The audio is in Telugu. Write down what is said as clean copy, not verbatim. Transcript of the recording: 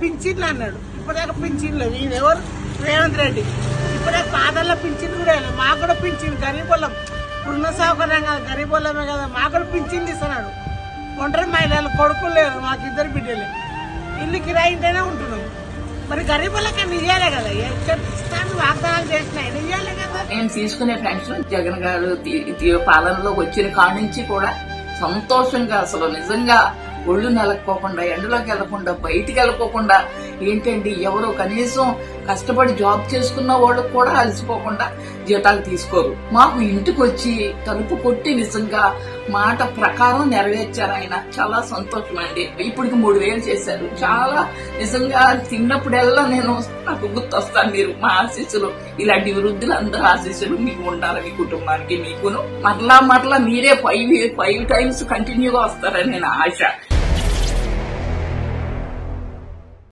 పింఛన్లు అన్నాడు. ఇప్పటిదాకా పింఛన్లు ఈయన ఎవరు రేవంత్ రెడ్డి. ఇప్పటిదాకా పాదల్లో పింఛన్ కూడా వేయలేదు. మాకు కూడా పింఛన్ గరీబోళ్ళం ఉన్న సౌకర్యం కదా, గరీబోళ్ళమే కదా, మాకు కూడా పింఛన్ ఇస్తున్నాడు. ఒంటరి మహిళలు కొడుకులు లేరు, మాకు 2 బిడ్డలే. ఇల్లు కిరాయి ఇంటేనే ఉంటున్నాం. మరి గరీబులకన్నా ఇయ్యాలే కదా, ఇష్టాన్ని వాగ్దానాలు చేసినా ఇయ్యాలే కదా. నేను తీసుకునే పెన్షన్ జగన్ గారు పాలనలోకి వచ్చిన కాడి నుంచి కూడా సంతోషంగా, అసలు నిజంగా ఒళ్ళు నలక్కోకుండా, ఎండలోకి వెళ్లకుండా, బయటికి వెళ్ళకోకుండా, ఏంటండి ఎవరో కనీసం కష్టపడి జాబ్ చేసుకున్న వాళ్ళకు కూడా అలసిపోకుండా జీతాలు తీసుకోరు. మాకు ఇంటికి వచ్చి తలుపు కొట్టి నిజంగా మాట ప్రకారం నెరవేర్చారు ఆయన. చాలా సంతోషం అండి. ఇప్పటికి 3000 చేశారు. చాలా నిజంగా తిన్నప్పుడల్లా నేను నాకు గుర్తొస్తాను. మీరు మా ఆశీస్సులు, ఇలాంటి వృద్ధులందరూ ఆశీస్సులు మీకు ఉండాలి, మీ కుటుంబానికి, మీకును. మరలా మీరే 5 టైమ్స్ కంటిన్యూగా వస్తారని నేను ఆశ.